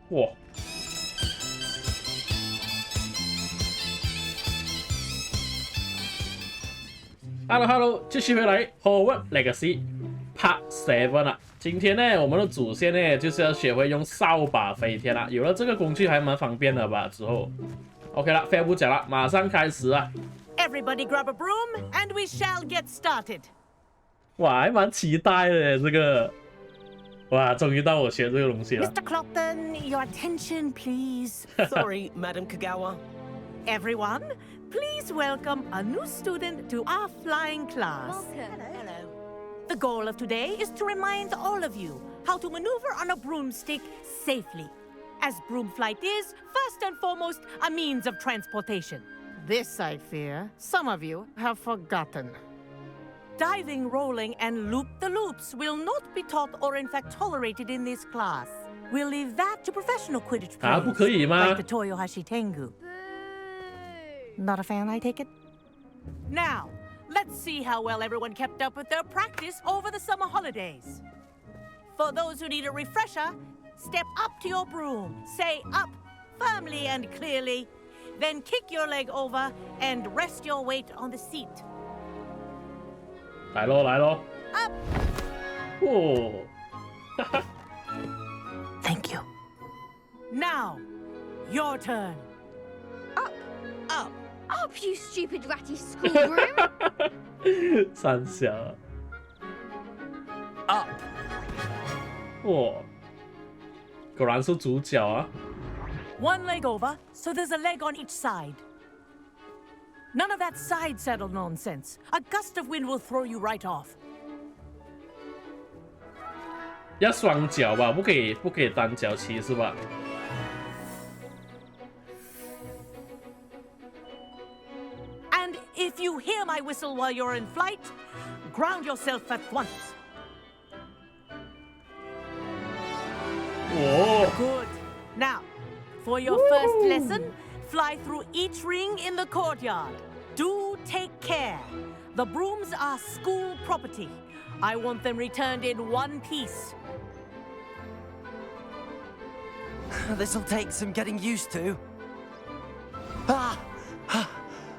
哇！Hello， 继续回来 Hogwarts Legacy Part 7了。今天呢，我们的主线呢就是要学会用扫把飞天了。有了这个工具还蛮方便的吧？之后 ，OK 了，废话不讲了，马上开始啊 ！Everybody grab a broom and we shall get started。哇，还蛮期待的这个。哇，终于到我学这个东西了。Mr. Clopton, your attention, please. Sorry, Madam Kagawa. Everyone, please welcome a new student to our flying class. Welcome. Hello. The goal of today is to remind all of you how to maneuver on a broomstick safely, as broom flight is, first and foremost, a means of transportation. This, I fear, some of you have forgotten. Diving, rolling, and loop-the-loops will not be taught or in fact tolerated in this class. We'll leave that to professional Quidditch players, 不可以吗？ like the Toyohashi Tengu. Not a fan, I take it? Now, let's see how well everyone kept up with their practice over the summer holidays. For those who need a refresher, step up to your broom, say up firmly and clearly, then kick your leg over and rest your weight on the seat. 来咯，来咯！ Up. 哦，哈哈。Thank you. Now, your turn. Up, Up. up, you stupid ratty schoolroom. 三小。Up. 哇，果然是主角啊！ One leg over, so there's a leg on each side. None of that side saddle nonsense. A gust of wind will throw you right off. 要双脚吧，不可以单脚骑是吧？ And if you hear my whistle while you're in flight, ground yourself at once. 哦， Good. Now, for your first lesson, fly through each ring in the courtyard. Do take care. The brooms are school property. I want them returned in one piece. This'll take some getting used to.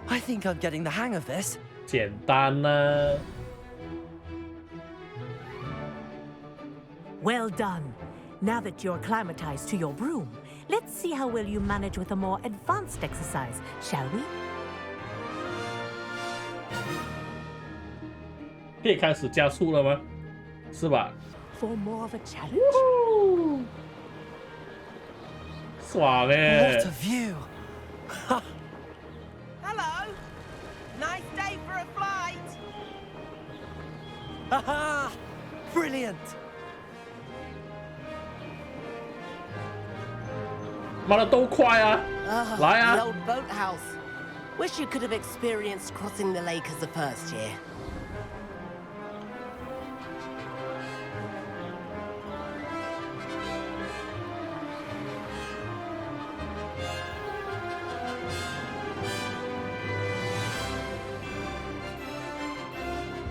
I think I'm getting the hang of this. 简单呢。 Well done. Now that you're acclimatized to your broom, let's see how well you manage with a more advanced exercise, shall we? 可以开始加速了吗？是吧？ For more of a challenge? 爽哎 What a view! Hello. Nice day for a flight. Haha! Brilliant! 妈的都快啊！ 来啊 The old boathouse. Wish you could have experienced crossing the lake as a first year.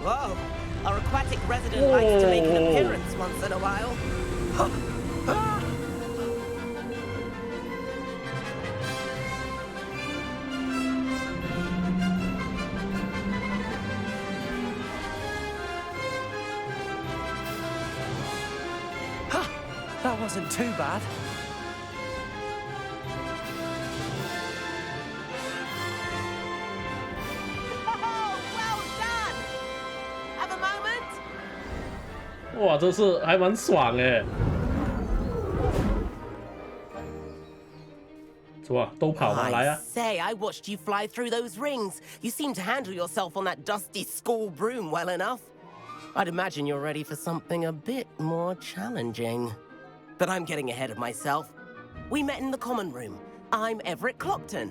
Whoa, our aquatic resident likes to make an appearance once in a while. That wasn't too bad. Oh, well done. Have a moment? 哇，这是还蛮爽哎！什么都跑吗？来 I 啊！ say, I watched you fly through those rings. You seem to handle yourself on that dusty school broom well enough. I'd imagine you're ready for something a bit more challenging. But I'm getting ahead of myself. We met in the common room. I'm Everett Clopton.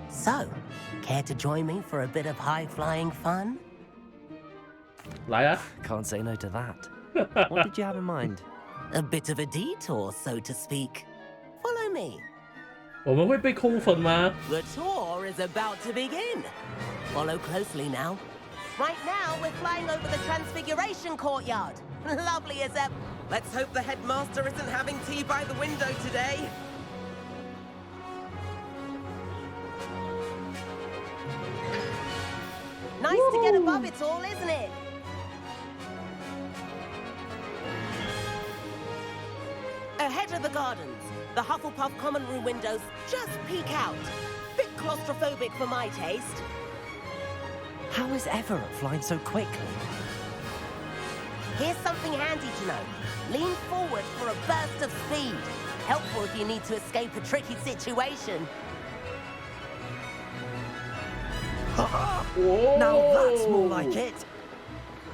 So, care to join me for a bit of high-flying fun? 来啊！ Can't say no to that. What did you have in mind? A bit of a detour, so to speak. Follow me. 我们会被扣分吗？ The tour is about to begin. Follow closely now. Right now, we're flying over the Transfiguration Courtyard. Lovely as ever. Let's hope the headmaster isn't having tea by the window today. to get above it all, isn't it? Ahead of the gardens, the Hufflepuff common room windows just peek out. Bit claustrophobic for my taste. How is Everett flying so quickly? Here's something handy to know. Lean forward for a burst of speed. Helpful if you need to escape a tricky situation. Whoa. Now that's more like it.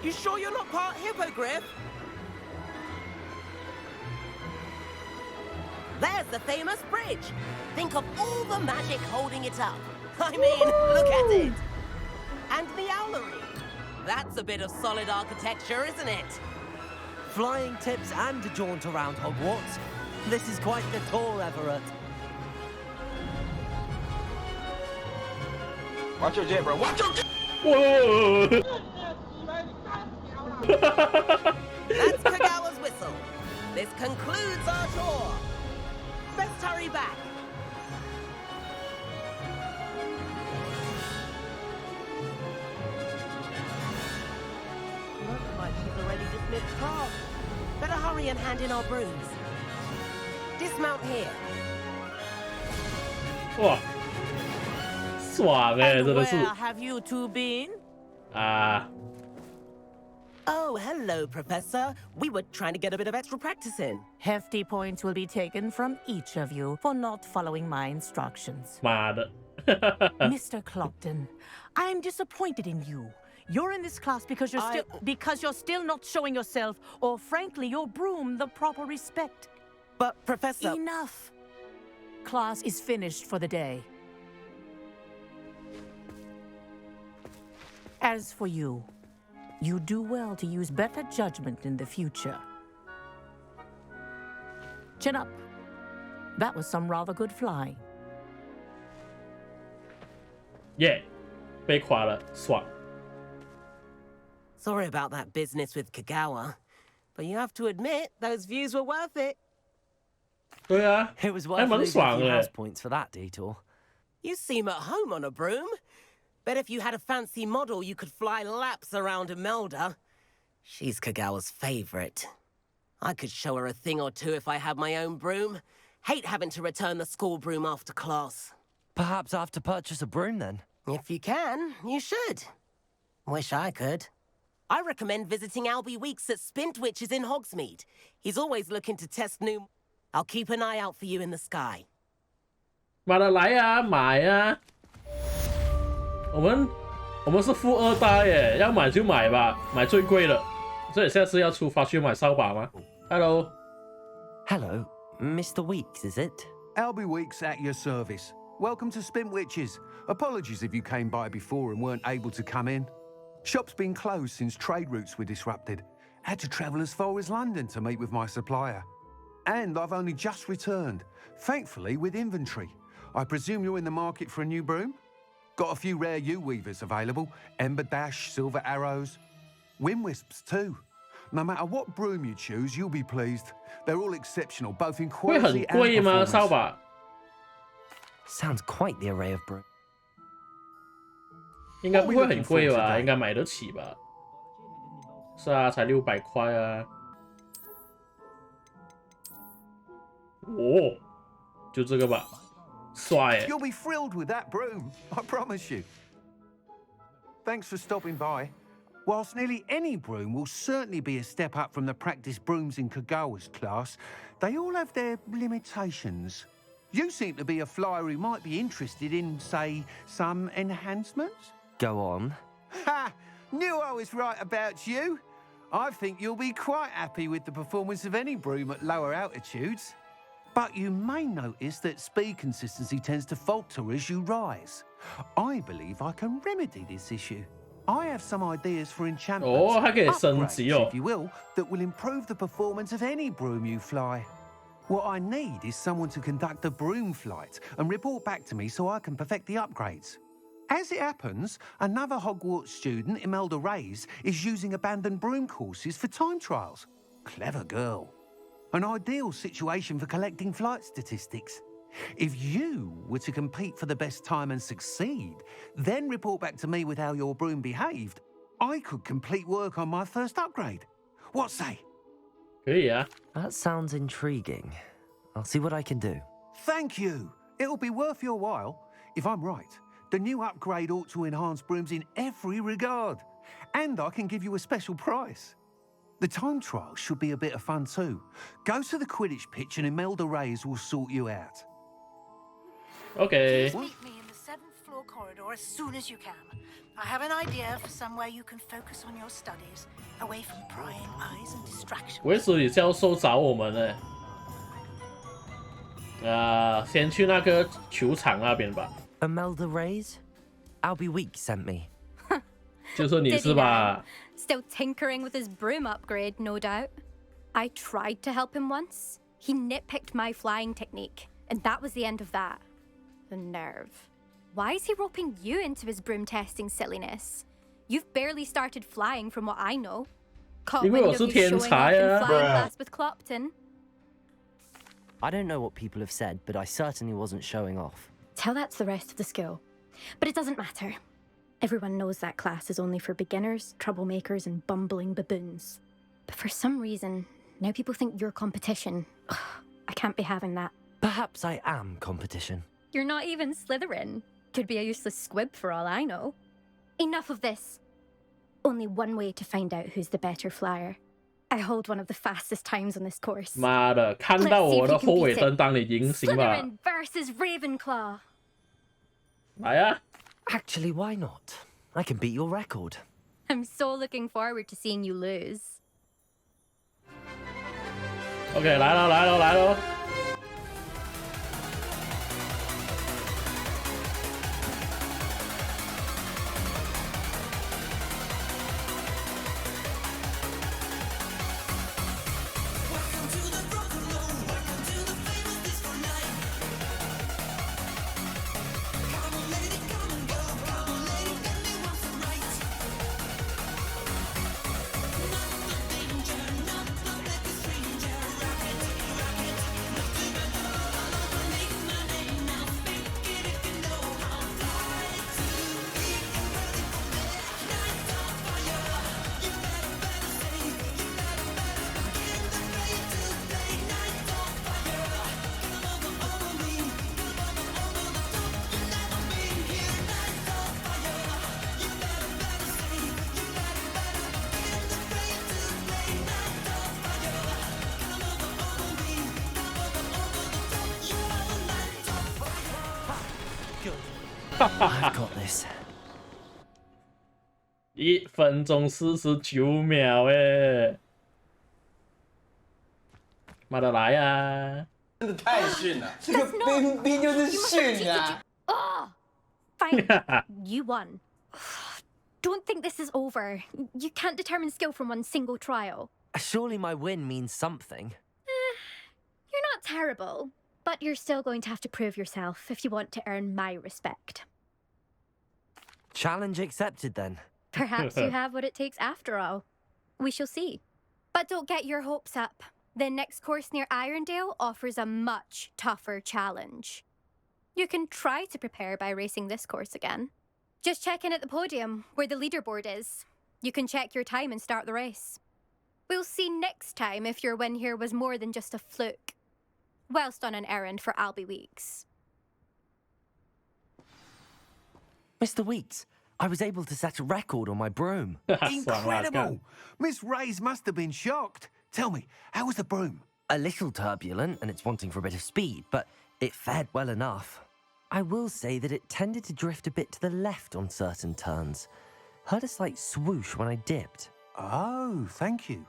You sure you're not part hippogriff? There's the famous bridge. Think of all the magic holding it up. I mean, look at it. And the owlery. That's a bit of solid architecture, isn't it? Flying tips and a jaunt around Hogwarts. This is quite the tour, Everett. Watch your jet, bro. Watch your jet! Whoa. That's Kagawa's whistle. This concludes our tour. Let's hurry back. Looks like she's already dismissed class. Better hurry and hand in our brooms. Dismount here. 哇，爽哎， And 真的是 where have you two been? 啊， Oh, hello, Professor. We were trying to get a bit of extra practice in. Hefty points will be taken from each of you for not following my instructions. 妈的， Mr. Clopton, I'm disappointed in you. You're in this class because you're still not showing yourself, or frankly, your broom the proper respect. But, Professor... Enough. Class is finished for the day. As for you, you do well to use better judgment in the future. Chin up. That was some rather good flying. 耶，被垮了，爽。 Sorry about that business with Kagawa. But you have to admit, those views were worth it. 对啊， It was 还 worth 蛮 losing a 爽 few 的 house。points for that detour. You seem at home on a broom. Bet if you had a fancy model, you could fly laps around Imelda. She's Kagawa's favorite. I could show her a thing or two if I had my own broom. Hate having to return the school broom after class. Perhaps I have to purchase a broom then. If you can, you should. Wish I could. I recommend visiting Albie Weeks at Spintwitches in Hogsmeade. He's always looking to test new... I'll keep an eye out for you in the sky. 买了来啊，买啊！我们是富二代耶，要买就买吧，买最贵的。所以下次要出发去买扫把吗 ？Hello， Hello, Mr. Weeks, is it? Albie Weeks at your service. Welcome to Spintwitches. Apologies if you came by before and weren't able to come in. Shop's been closed since trade routes were disrupted. Had to travel as far as London to meet with my supplier. And I've only just returned, thankfully with inventory. I presume you're in the market for a new broom? Got a few rare U-weavers available. Ember Dash, Silver Arrows. Wind Wisps too. No matter what broom you choose, you'll be pleased. They're all exceptional, both in 会很 quality and 贵吗？ performance. 扫把 Sounds quite the array of brooms. 应该不会很贵吧？应该买得起吧？是啊，才600块啊！哦，就这个吧，帅耶！ You'll be thrilled with that broom, I promise you. Thanks for stopping by. Whilst nearly any broom will certainly be a step up from the practice brooms in Kagawa's class, they all have their limitations. You seem to be a flyer who might be interested in, say, some enhancements? Go on. Ha! Knew I was right about you. I think you'll be quite happy with the performance of any broom at lower altitudes. But you may notice that speed consistency tends to falter as you rise. I believe I can remedy this issue. I have some ideas for enchantments, 哦，它可以升级 upgrades, 哦 if。you will, that will improve the performance of any broom you fly. What I need is someone to conduct a broom flight and report back to me so I can perfect the upgrades. As it happens, another Hogwarts student, Imelda Reyes, is using abandoned broom courses for time trials. Clever girl. An ideal situation for collecting flight statistics. If you were to compete for the best time and succeed, then report back to me with how your broom behaved, I could complete work on my first upgrade. What say? 可以啊。 That sounds intriguing. I'll see what I can do. Thank you. It'll be worth your while. If I'm right, the new upgrade ought to enhance brooms in every regard. And I can give you a special price. The time trial should be a bit of fun too. Go to the Quidditch pitch and Imelda Reyes will sort you out. OK， Meet me in the 7th floor corridor as soon as you can. I have an idea for somewhere you can focus on your studies, away from prying eyes and distractions. 威斯理教授找我们呢。先去那个球场那边吧。 Imelda Reyes? Albie Weeks sent me. 就是你是吧？ Still tinkering with his broom upgrade, no doubt. I tried to help him once. He nitpicked my flying technique, and that was the end of that. The nerve. Why is he roping you into his broom testing silliness? You've barely started flying from what I know. Caught 因为 wind 我 of 是 you 天 showing off 才 in 啊。 flying class with Clopton. I don't know what people have said, but I certainly wasn't showing off. Tell that to the rest of the school. But it doesn't matter. Everyone knows that class is only for beginners, troublemakers, and bumbling baboons. But for some reason, now people think you're competition. Ugh, I can't be having that. Perhaps I am competition. You're not even Slytherin. Could be a useless squib for all I know. Enough of this. Only one way to find out who's the better flyer. I hold one of the fastest times on this course. 妈的，看到我的后尾灯当你赢行吧。 Slytherin versus Ravenclaw. 来啊！ Actually, why not? I can beat your record. I'm so looking forward to seeing you lose. OK， 来喽，来喽，来喽！I've got this. 1分钟49秒哎！妈的，来啊！ 真的太逊了，这个冰冰就是逊啊！ Fine, you won. Don't think this is over. You can't determine skill from one single trial. Surely my win means something. You're not terrible, but you're still going to have to prove yourself if you want to earn my respect. Challenge accepted then. Perhaps you have what it takes after all. We shall see. But don't get your hopes up. The next course near Irondale offers a much tougher challenge. You can try to prepare by racing this course again. Just check in at the podium, where the leaderboard is. You can check your time and start the race. We'll see next time if your win here was more than just a fluke. Whilst on an errand for Albie Weeks. Mr. Weeks, I was able to set a record on my broom. Incredible! Miss Reyes must have been shocked. Tell me, how was the broom? A little turbulent, and it's wanting for a bit of speed, but it fared well enough. I will say that it tended to drift a bit to the left on certain turns. Heard a slight swoosh when I dipped. Oh, thank you.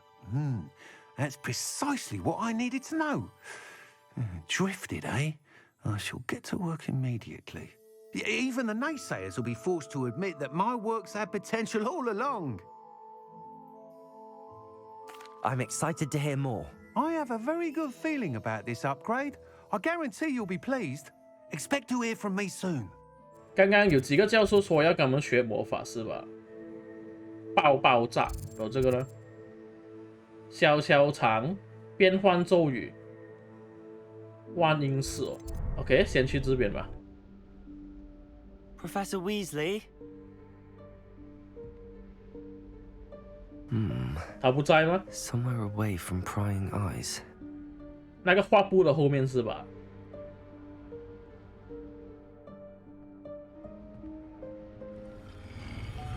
That's precisely what I needed to know. Drifted, eh? I shall get to work immediately. Even the naysayers will be forced to admit that my work's had potential all along. I'm excited to hear more. I have a very good feeling about this upgrade. I guarantee you'll be pleased. Expect to hear from me soon. 刚刚有几个教授说要跟我们学魔法是吧？爆炸，有这个呢。消长，变换咒语，万应室哦。OK， 先去这边吧。Professor Weasley? 他不在吗？ Somewhere away from prying eyes. 那个画布的后面是吧？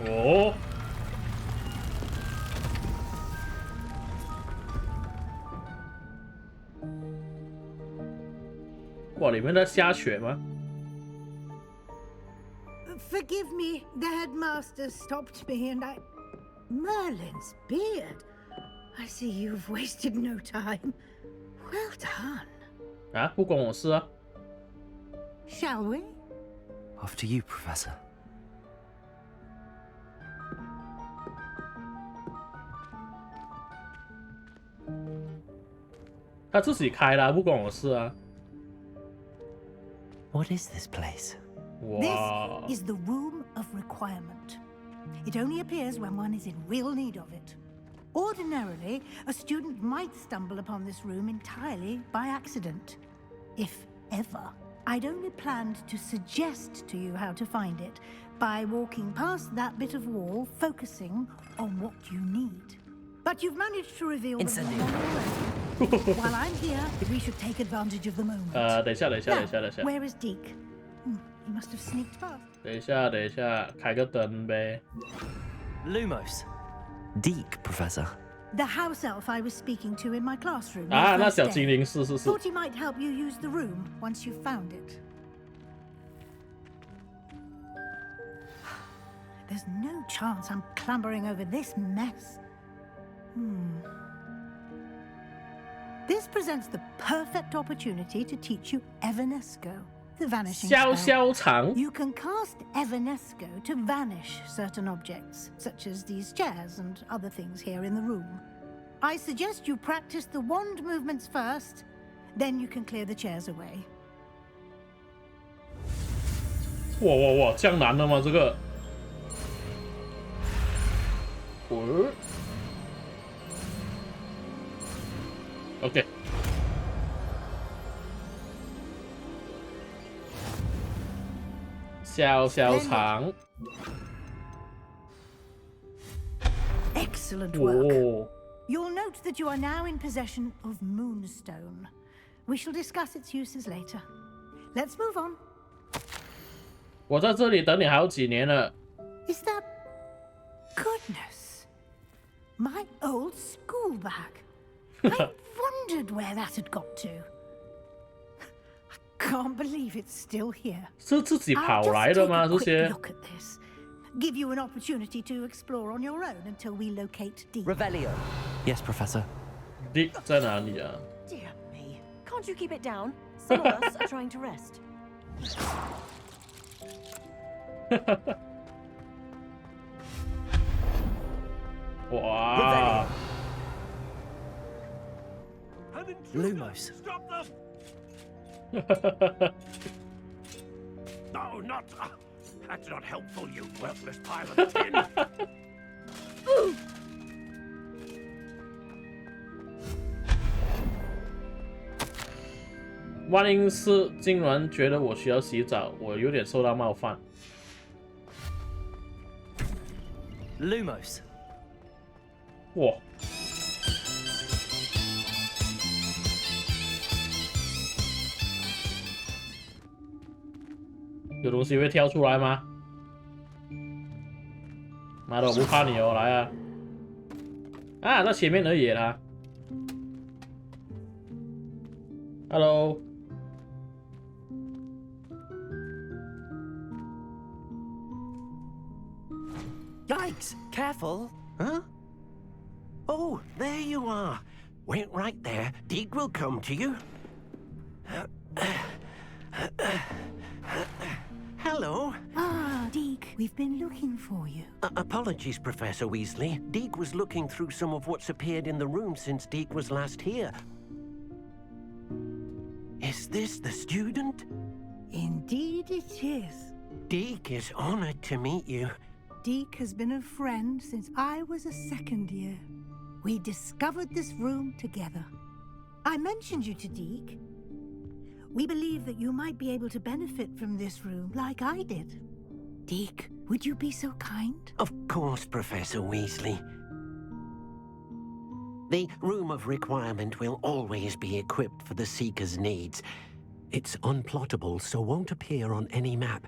哦，哇，里面在下雪吗？ Forgive me, the headmaster stopped me and I... Merlin's beard. I see you've wasted no time. Well done. 啊，不关我事啊。 Shall we? After you, Professor. 他自己开的，不关我事啊。 What is this place? 哇 This is the Room of Requirement. It only appears when one is in real need of it. Ordinarily, a student might stumble upon this room entirely by accident. If ever. I'd only planned to suggest to you how to find it by walking past that bit of wall, focusing on what you need. But you've managed to reveal the room already. While I'm here, we should take advantage of the moment. 等一下， Now, where is Deke? He must have sneaked past. 等一下，开个灯呗。 Lumos. Deke, Professor. The house elf I was speaking to in my classroom. 啊， the 那 first 小 day. 精灵是。 Thought he might help you use the room once you found it. There's no chance I'm clambering over this mess. This presents the perfect opportunity to teach you Evanesco, the vanishing 消 spell. 消长， You can cast Evanesco to vanish certain objects, such as these chairs and other things here in the room. I suggest you practice the wand movements first, then you can clear the chairs away. 哇，这样难的吗？这个？OK。 消长。 Excellent work. 哦， You'll note that you are now in possession of Moonstone. We shall discuss its uses later. Let's move on. 我在这里等你好几年了。 Is that... Goodness. My old school bag. I wondered where that had got to. I can't believe it's still here. 是自己 I'll 跑 just 来的 take 吗？ a 这 quick 些？ look at this. Give you an opportunity to explore on your own until we locate Deke. Revelio. Yes, Professor. Dick 在哪里啊？ Dear me. Can't you keep it down? Some of us are trying to rest. 哇！ Lumos. No, not. That's not helpful, you worthless pile of tin. 万应室竟然觉得我需要洗澡，我有点受到冒犯。 Lumos. 哇！有东西会跳出来吗？妈的，我不怕你哦，来啊！啊，在前面而已啦。Hello。 Yikes! Careful. Huh? Oh, there you are. Wait right there. Deke will come to you. Hello. Ah, Deke, we've been looking for you. Apologies, Professor Weasley. Deke was looking through some of what's appeared in the room since Deke was last here. Is this the student? Indeed it is. Deke is honored to meet you. Deke has been a friend since I was a second year. We discovered this room together. I mentioned you to Deke. We believe that you might be able to benefit from this room like I did. Deke, would you be so kind? Of course, Professor Weasley. The Room of Requirement will always be equipped for the Seeker's needs. It's unplottable, so won't appear on any map.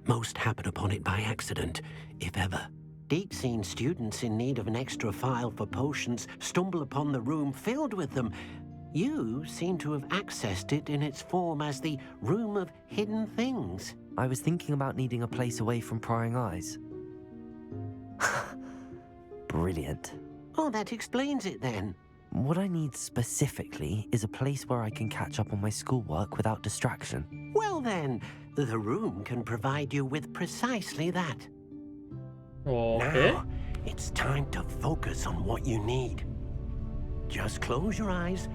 Most happen upon it by accident, if ever. Deke's seen students in need of an extra file for potions stumble upon the room filled with them. You seem to have accessed it in its form as the Room of Hidden Things. I was thinking about needing a place away from prying eyes. Brilliant. Oh, that explains it then. What I need specifically is a place where I can catch up on my schoolwork without distraction. Well then, the room can provide you with precisely that. Okay. Now, it's time to focus on what you need. Just close your eyes.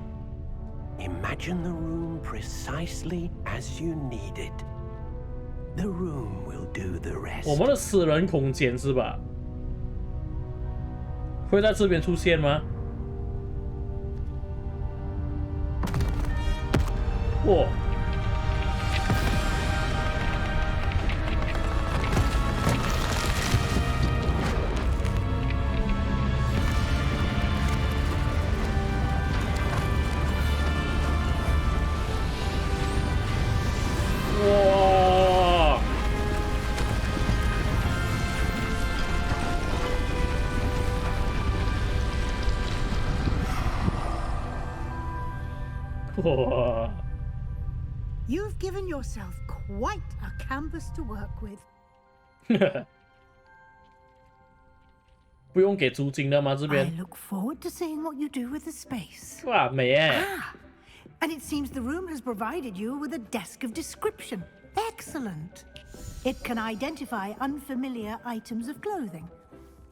Imagine the room precisely as you need it. The room will do the rest. 我们的私人空间是吧？会在这边出现吗？哇！哇！哇！ You've given yourself quite a canvas to work with. 不用给租金的吗？这 I 边 look forward to seeing what you do with the space. 哇，美耶！ And it seems the room has provided you with a desk of description. Excellent. It can identify unfamiliar items of clothing.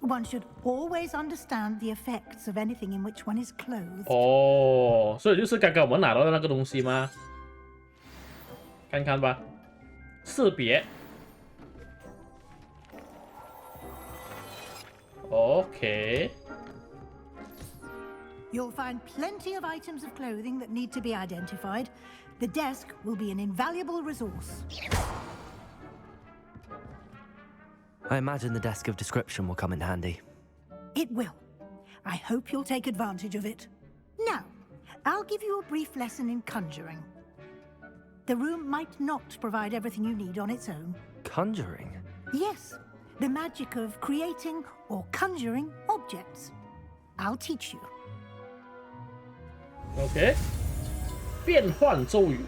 One should always understand the effects of anything in which one is clothed. 哦，所以就是刚刚我们拿到的那个东西吗？看看吧，识别。OK。 You'll find plenty of items of clothing that need to be identified. The desk will be an invaluable resource. I imagine the desk of description will come in handy. It will. I hope you'll take advantage of it. Now, I'll give you a brief lesson in conjuring. The room might not provide everything you need on its own. Conjuring? Yes, the magic of creating or conjuring objects. I'll teach you. OK， 变换咒语。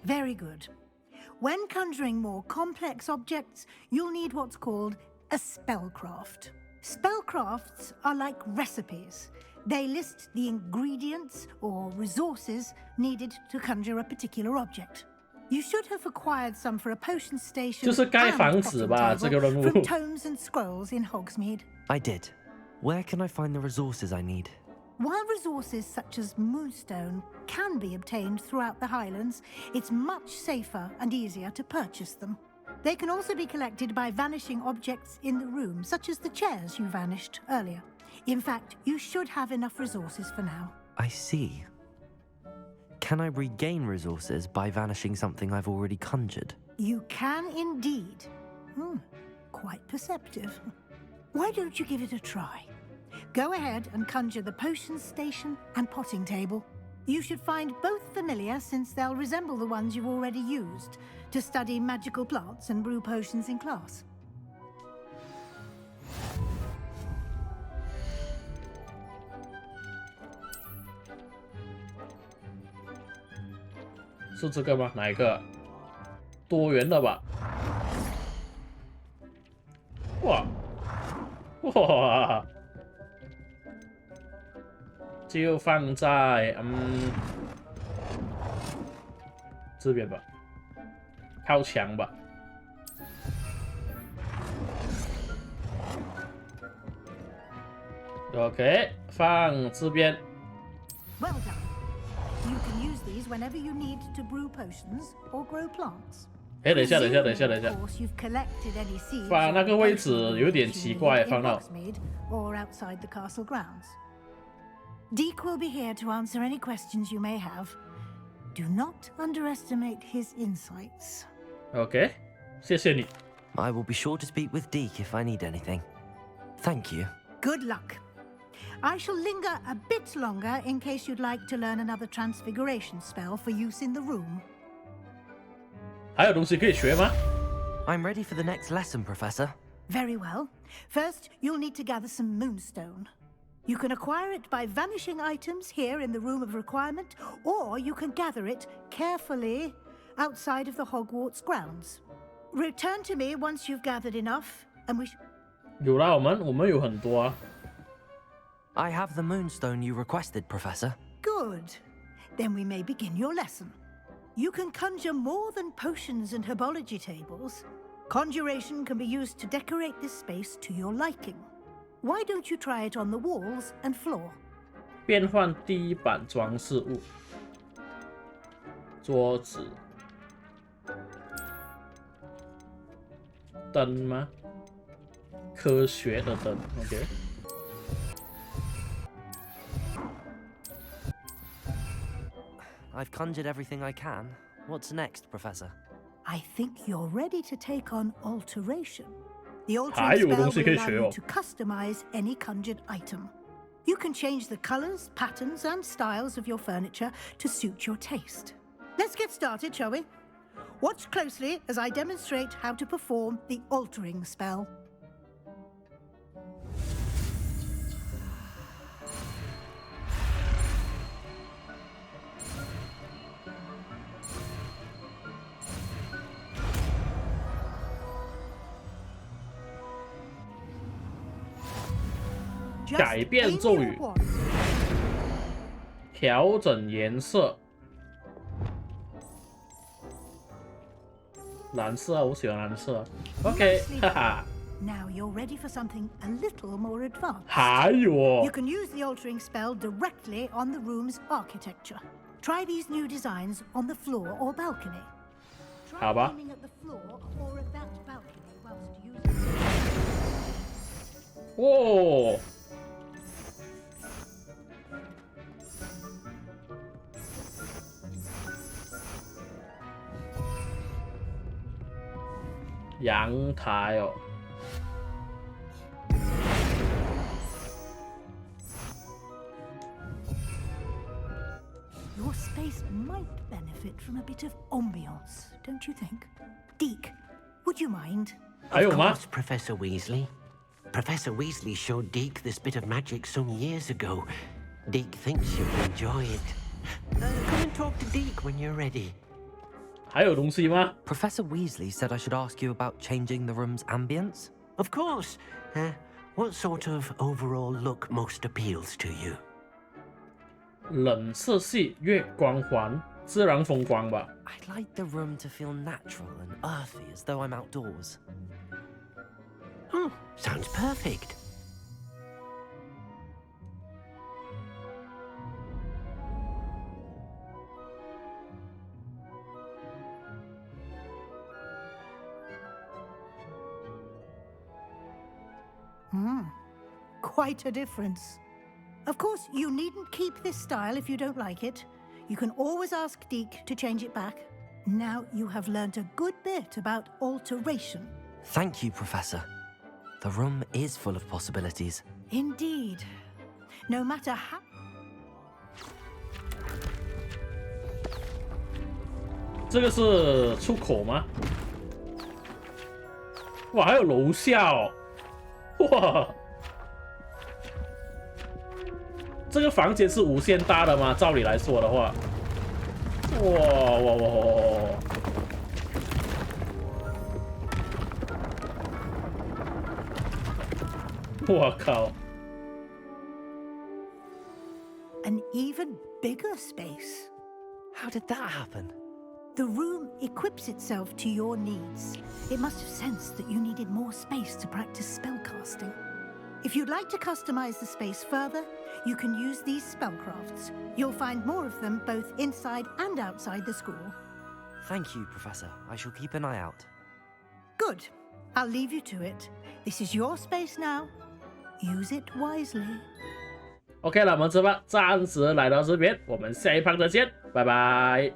Very good. When conjuring more complex objects, you'll need what's called a spellcraft. Spellcrafts are like recipes. They list the ingredients or resources needed to conjure a particular object. You should have acquired some for a potion station 就是盖 and 房子吧， potting 这个任务。 table from tomes and scrolls in Hogsmeade. I did. Where can I find the resources I need? While resources such as moonstone can be obtained throughout the Highlands, it's much safer and easier to purchase them. They can also be collected by vanishing objects in the room, such as the chairs you vanished earlier. In fact, you should have enough resources for now. I see. Can I regain resources by vanishing something I've already conjured? You can indeed. Quite perceptive. Why don't you give it a try? Go ahead and conjure the potion station and potting table. You should find both familiar, since they'll resemble the ones you've already used to study magical plants and brew potions in class. 是这个吗？哪一个？多元的吧？哇哇！就放在这边吧，靠墙吧。OK， 放这边。 Well done. You can use these whenever you need to brew potions or grow plants. 哎，等一下， Of course, you've collected any seeds 放那个位置 or 有点奇怪， in 放到 Hogsmeade or outside the castle grounds. Deek will be here to answer any questions you may have. Do not underestimate his insights. OK， 谢谢你。 I will be sure to speak with Deke if I need anything. Thank you. Good luck. I shall linger a bit longer in case you'd like to learn another transfiguration spell for use in the room. 还有东西可以学吗？ I'm ready for the next lesson, Professor. Very well. First, you'll need to gather some moonstone. You can acquire it by vanishing items here in the Room of Requirement, or you can gather it carefully outside of the Hogwarts grounds. Return to me once you've gathered enough, and we 有啦，我们有很多啊。 I have the moonstone you requested, Professor. Good. Then we may begin your lesson. You can conjure more than potions and herbology tables. Conjuration can be used to decorate this space to your liking. Why don't you try it on the walls and floor? 变换第一版装饰物，桌子，灯吗？科学的灯 ，OK。 I've conjured everything I can. What's next, Professor? I think you're ready to take on alteration. The 还 altering 有东 spell 西可以 will 学 allow 哦 you to customize any conjured item. You can change the colors, patterns, and styles of your furniture to suit your taste. Let's get started, shall we? Watch closely as I demonstrate how to perform the altering spell. Just 改变 aim 咒 your 语， wand. 调整颜色，蓝色啊，我喜欢蓝色。OK， 哈哈， Now you're ready for something a little more advanced. 还有 You 哦， can use the altering spell directly on the room's architecture. Try these new designs on the floor or balcony. Try 好吧。 aiming at the floor or at that balcony whilst using. 哦，阳台哦， Your space might benefit from a bit of ambiance, don't you think? Deke, would you mind? 还有 Of 吗？ course, Professor Weasley. Professor Weasley showed Deke this bit of magic some years ago. Deke thinks you'll enjoy it. Come and talk to Deke when you're ready. 还有东西吗？ Professor Weasley said I should ask you about changing the room's ambience. Of course. What sort of overall look most appeals to you? 冷色系越光滑，自然风光吧。 I'd like the room to feel natural and earthy as though I'm outdoors. Oh, sounds perfect. Quite a difference. Of course, you needn't keep this style if you don't like it. You can always ask Deke to change it back. Now you have learnt a good bit about alteration. Thank you, Professor. The room is full of possibilities. Indeed. No matter how... 这个是出口吗？哇，还有楼下哦！哇，这个房间是无限大的吗？照理来说的话，哇！我靠！ An even bigger space. How did that happen? The room equips itself to your needs. It must have sensed that you needed more space to practice spellcasting. If you'd like to customize the space further, you can use these spellcrafts. You'll find more of them both inside and outside the school. Thank you, Professor. I shall keep an eye out. Good. I'll leave you to it. This is your space now. Use it wisely. OK 了，我们这把暂时来到这边，我们下一趴再见，拜拜。